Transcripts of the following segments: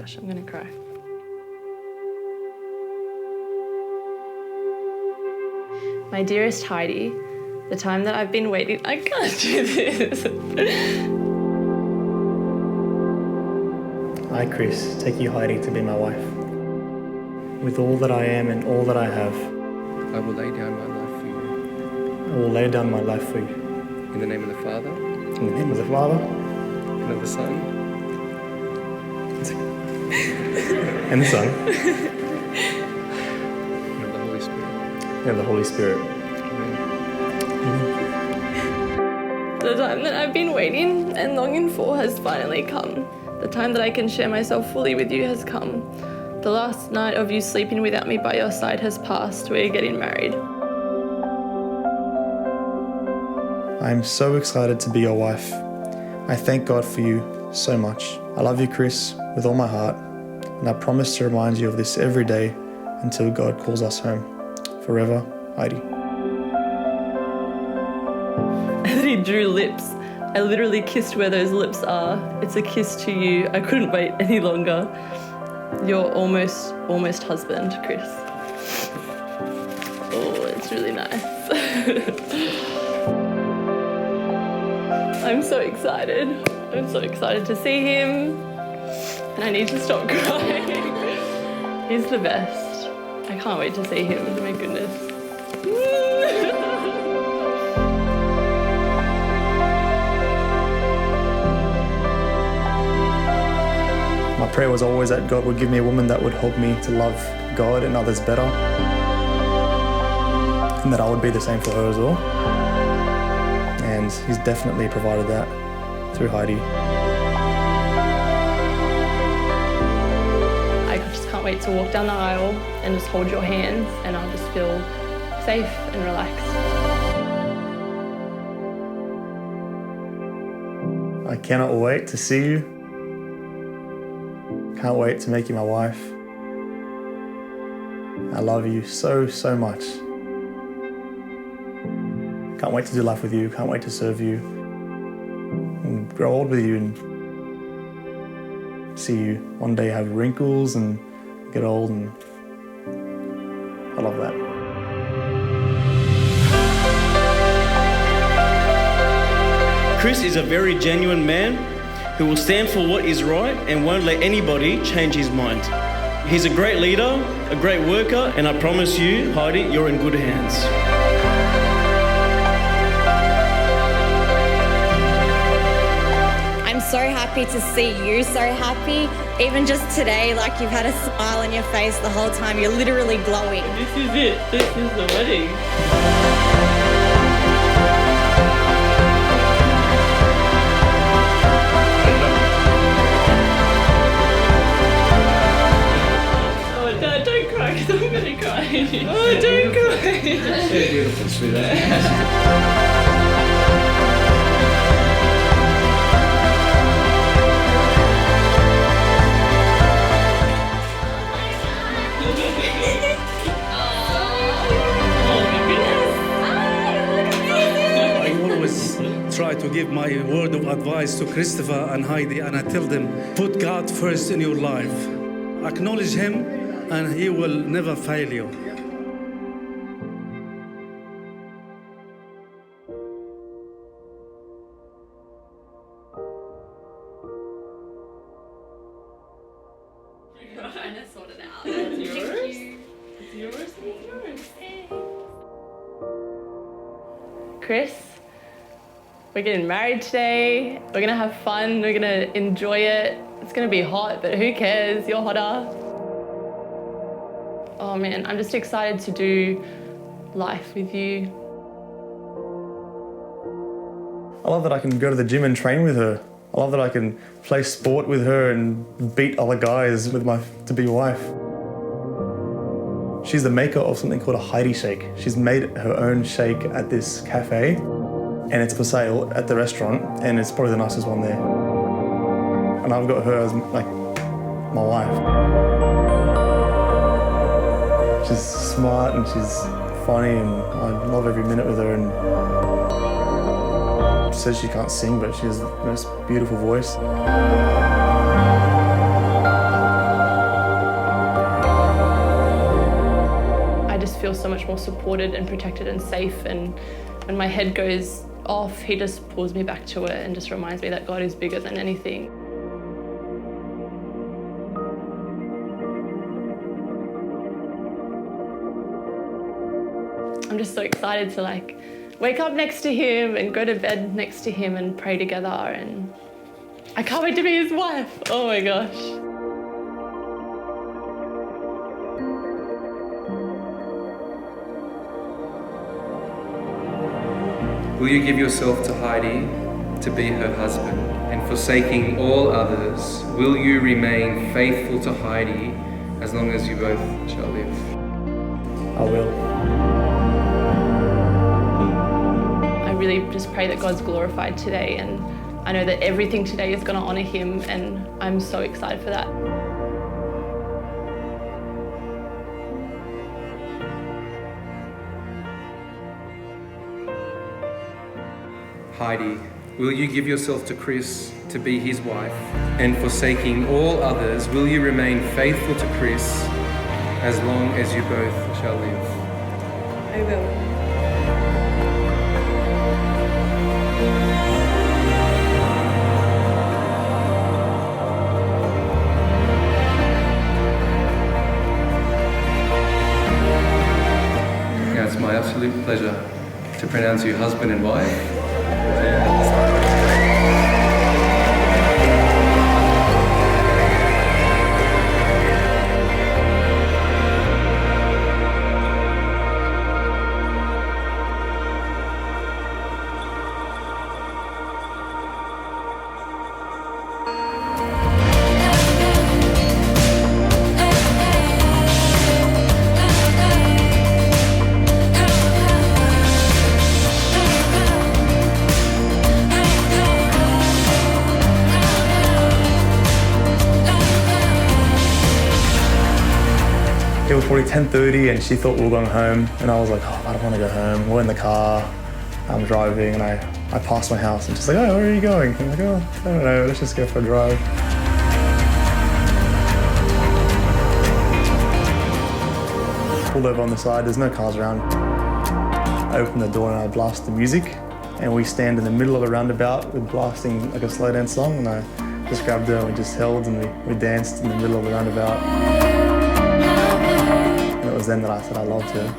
gosh, I'm gonna cry. My dearest Heidi, the time that I've been waiting, I can't do this. I, Chris, take you, Heidi, to be my wife. With all that I am and all that I have, I will lay down my life for you. I will lay down my life for you. In the name of the Father, In the name of the Father, and of the Son, and the Son, and of the Holy Spirit. and of the Holy Spirit. Amen. The time that I've been waiting and longing for has finally come. The time that I can share myself fully with you has come. The last night of you sleeping without me by your side has passed. We're getting married. I'm so excited to be your wife. I thank God for you so much. I love you, Chris, with all my heart, and I promise to remind you of this every day until God calls us home. Forever, Heidi. And then he drew lips. I literally kissed where those lips are. It's a kiss to you. I couldn't wait any longer. Your almost husband, Chris. Oh, it's really nice. I'm so excited. I'm so excited to see him. And I need to stop crying. He's the best. I can't wait to see him. My goodness. My prayer was always that God would give me a woman that would help me to love God and others better, and that I would be the same for her as well. And He's definitely provided that through Heidi. I just can't wait to walk down the aisle and just hold your hands, and I'll just feel safe and relaxed. I cannot wait to see you. Can't wait to make you my wife. I love you so, so much. Can't wait to do life with you. Can't wait to serve you and grow old with you and see you one day have wrinkles and get old, and I love that. Chris is a very genuine man who will stand for what is right and won't let anybody change his mind. He's a great leader, a great worker, and I promise you, Heidi, you're in good hands. I'm so happy to see you so happy. Even just today, like you've had a smile on your face the whole time. You're literally glowing. This is it. This is the wedding. I'm gonna cry. Oh, don't cry. Very beautiful, sweetheart. I always try to give my word of advice to Christopher and Heidi, and I tell them, put God first in your life. Acknowledge Him, and He will never fail you. I'm trying to sort it out. It's yours. It's yours. It's yours. Chris, we're getting married today. We're gonna have fun. We're gonna enjoy it. It's gonna be hot, but who cares? You're hotter. Oh man, I'm just excited to do life with you. I love that I can go to the gym and train with her. I love that I can play sport with her and beat other guys with my to-be wife. She's the maker of something called a Heidi shake. She's made her own shake at this cafe, and it's for sale at the restaurant, and it's probably the nicest one there. And I've got her as like my wife. She's smart and she's funny, and I love every minute with her. And she says she can't sing, but she has the most beautiful voice. feel so much more supported and protected and safe. And when my head goes off, he just pulls me back to it and just reminds me that God is bigger than anything. I'm just so excited to wake up next to him and go to bed next to him and pray together, and I can't wait to be his wife. Oh my gosh. Will you give yourself to Heidi to be her husband? And forsaking all others, will you remain faithful to Heidi as long as you both shall live? I will. I really just pray that God's glorified today, and I know that everything today is going to honour him, and I'm so excited for that. Heidi, will you give yourself to Chris to be his wife? And forsaking all others, will you remain faithful to Chris as long as you both shall live? I will. Now it's my absolute pleasure to pronounce you husband and wife. It was probably 10:30 and she thought we were going home, and I was like, oh, I don't want to go home. We're in the car, I'm driving, and I passed my house and she's like, oh, where are you going? I'm like, oh, I don't know, let's just go for a drive. Pulled over on the side, there's no cars around. I opened the door and I blast the music, and we stand in the middle of the roundabout with blasting like a slow dance song, and I just grabbed her and we just held and we danced in the middle of the roundabout. And it was then that I said I loved her.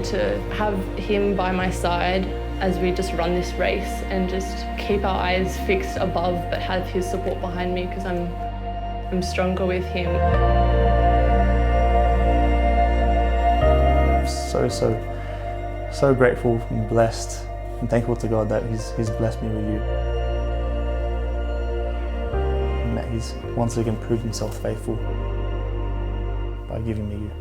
To have him by my side as we just run this race and just keep our eyes fixed above, but have his support behind me, because I'm stronger with him. So grateful and blessed and thankful to God that he's blessed me with you, and that he's once again proved himself faithful by giving me you.